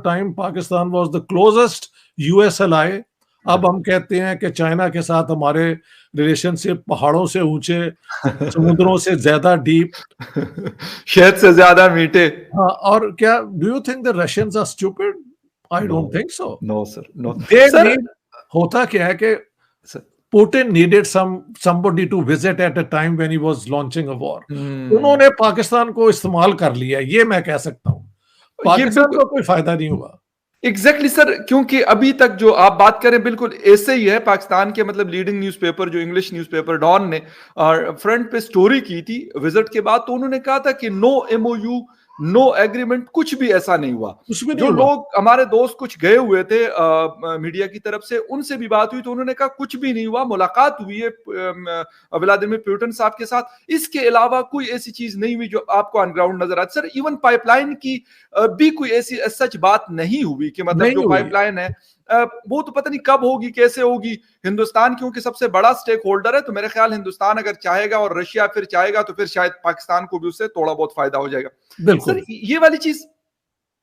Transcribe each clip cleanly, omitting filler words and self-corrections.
Time Pakistan was the closest US ally. अब हम कहते हैं कि चाइना के साथ हमारे रिलेशनशिप पहाड़ों से ऊंचे, समुद्रों से ज्यादा डीप। शहद से ज्यादा मीठे। हाँ, और क्या do you think the Russians are stupid? I don't think so. No sir, no they sir. Need, होता क्या है कि Putin needed somebody to visit at a time when he was launching a war। उन्होंने पाकिस्तान को इस्तेमाल कर लिया, ये मैं कह सकता हूँ। ये पाकिस्तान को कोई फायदा नहीं हुआ। एग्जैक्टली सर, क्योंकि अभी तक जो आप बात करें बिल्कुल ऐसे ही है। पाकिस्तान के मतलब लीडिंग न्यूज़पेपर जो इंग्लिश न्यूज़पेपर डॉन ने फ्रंट पे स्टोरी की थी विजिट के बाद, तो उन्होंने कहा था कि नो एमओयू, नो एग्रीमेंट, कुछ भी ऐसा नहीं हुआ। जो लोग हमारे दोस्त कुछ गए हुए थे मीडिया की तरफ से, उनसे भी बात हुई तो उन्होंने कहा कुछ भी नहीं हुआ। मुलाकात हुई है व्लादिमीर पुतिन साहब के साथ, इसके अलावा कोई ऐसी चीज नहीं हुई जो आपको ऑन ग्राउंड नजर आती। सर इवन पाइपलाइन की भी कोई ऐसी सच बात नहीं हुई कि मतलब जो पाइपलाइन है वो तो पता नहीं कब होगी, कैसे होगी। हिंदुस्तान क्योंकि सबसे बड़ा स्टेक होल्डर है, तो मेरे ख्याल हिंदुस्तान अगर चाहेगा और रशिया फिर चाहेगा तो फिर शायद पाकिस्तान को भी उससे थोड़ा बहुत फायदा हो जाएगा। सर ये वाली चीज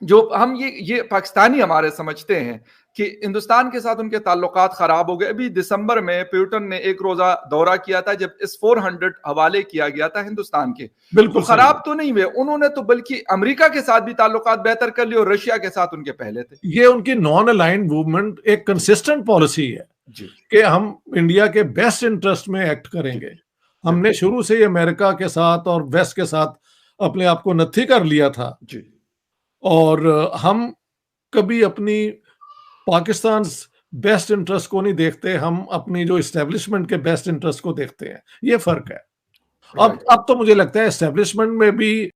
जो हम ये पाकिस्तानी हमारे समझते हैं कि हिंदुस्तान के साथ उनके ताल्लुकात खराब हो गए। अभी दिसंबर में पुतिन ने एक रोजा दौरा किया था जब S-400 हवाले किया गया था हिंदुस्तान के, बिल्कुल तो खराब तो नहीं हुए उन्होंने, तो बल्कि अमेरिका के साथ भी ताल्लुकात बेहतर कर लिए और रशिया के साथ उनके पहले थे। ये उनकी नॉन अलाइंड मूवमेंट एक कंसिस्टेंट पॉलिसी है कि हम इंडिया के बेस्ट इंटरेस्ट में एक्ट करेंगे। हमने शुरू से ही अमेरिका के साथ और वेस्ट के साथ अपने आप को नत्थी कर लिया था और हम कभी अपनी पाकिस्तान बेस्ट इंटरेस्ट को नहीं देखते, हम अपनी जो इस्टेब्लिशमेंट के बेस्ट इंटरेस्ट को देखते हैं। ये फर्क है। अब तो मुझे लगता है इस्टेब्लिशमेंट में भी।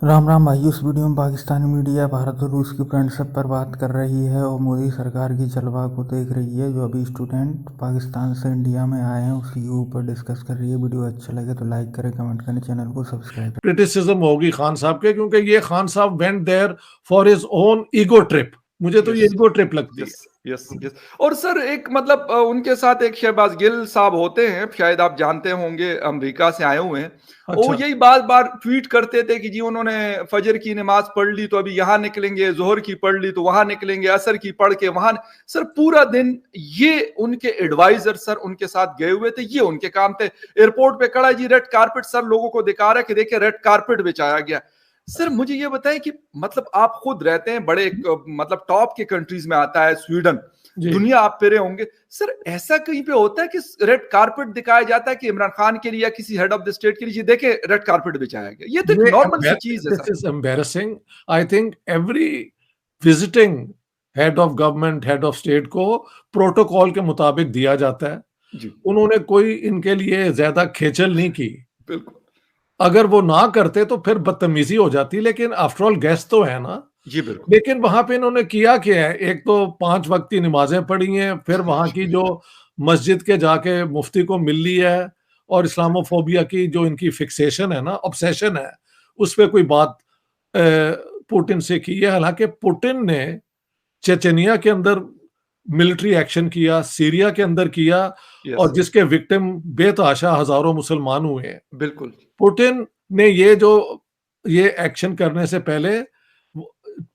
राम राम भाई, इस वीडियो में पाकिस्तानी मीडिया भारत और रूस की फ्रेंडशिप पर बात कर रही है और मोदी सरकार की जलवा को देख रही है। जो अभी स्टूडेंट पाकिस्तान से इंडिया में आए हैं उसके ऊपर डिस्कस कर रही है। वीडियो अच्छा लगे तो लाइक करें, कमेंट करें, चैनल को सब्सक्राइब करें। क्रिटिसिज्म होगी खान साहब के, क्योंकि ये खान साहब went there for his own ego trip. मुझे तो ये ईगो ट्रिप लगती है। यस। और सर एक मतलब उनके साथ एक शहबाज गिल साहब होते हैं, शायद आप जानते होंगे, अमेरिका से आए हुए हैं। वो यही बार बार ट्वीट करते थे कि जी उन्होंने फजर की नमाज पढ़ ली तो अभी यहाँ निकलेंगे, जोहर की पढ़ ली तो वहां निकलेंगे, असर की पढ़ के वहां। सर पूरा दिन ये उनके एडवाइजर सर उनके साथ गए हुए थे, ये उनके काम थे। एयरपोर्ट पे खड़ा जी रेड कारपेट सर लोगों को दिखा रहा है कि देखिए रेड कारपेट बिछाया गया। सर मुझे ये बताएं कि मतलब आप खुद रहते हैं बड़े मतलब टॉप के कंट्रीज में आता है स्वीडन, दुनिया आप फिरे होंगे। सर ऐसा कहीं पे होता है कि रेड कारपेट दिखाया जाता है कि इमरान खान के लिए या किसी हेड ऑफ द स्टेट के लिए देखे रेड कारपेट बिछाया गया? ये तो नॉर्मल सी चीज है। This is embarrassing. I think every visiting head of government, head of state को प्रोटोकॉल के मुताबिक दिया जाता है। उन्होंने कोई इनके लिए ज्यादा खेचल नहीं की। बिल्कुल, अगर वो ना करते तो फिर बदतमीजी हो जाती, लेकिन आफ्टर ऑल गेस्ट तो है ना। जी बिल्कुल। लेकिन वहां पे इन्होंने किया क्या है, एक तो 5 वक्त की नमाजें पढ़ी हैं, फिर वहां की जो मस्जिद के जाके मुफ्ती को मिल ली है, और इस्लामोफोबिया की जो इनकी फिक्सेशन है ना, ऑब्सेशन है, उस पर कोई बात पुतिन से की है। हालांकि पुतिन ने चेचनिया के अंदर मिलिट्री एक्शन किया, सीरिया के अंदर किया, और जिसके विक्टिम बेतहाशा हजारों मुसलमान हुए हैं। बिल्कुल, पुतिन ने ये एक्शन करने से पहले,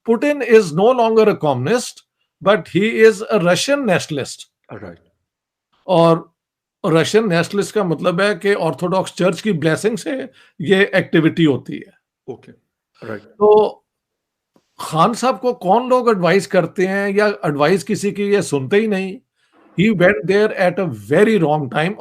Putin is no longer a communist but he is a Russian nationalist. Right. और रशियन नेशनलिस्ट का मतलब है कि ऑर्थोडॉक्स चर्च की ब्लेसिंग से ये एक्टिविटी होती है। Okay, right. तो खान साहब को कौन लोग एडवाइस करते हैं या एडवाइस किसी की ये सुनते ही नहीं। He went there at a very wrong time.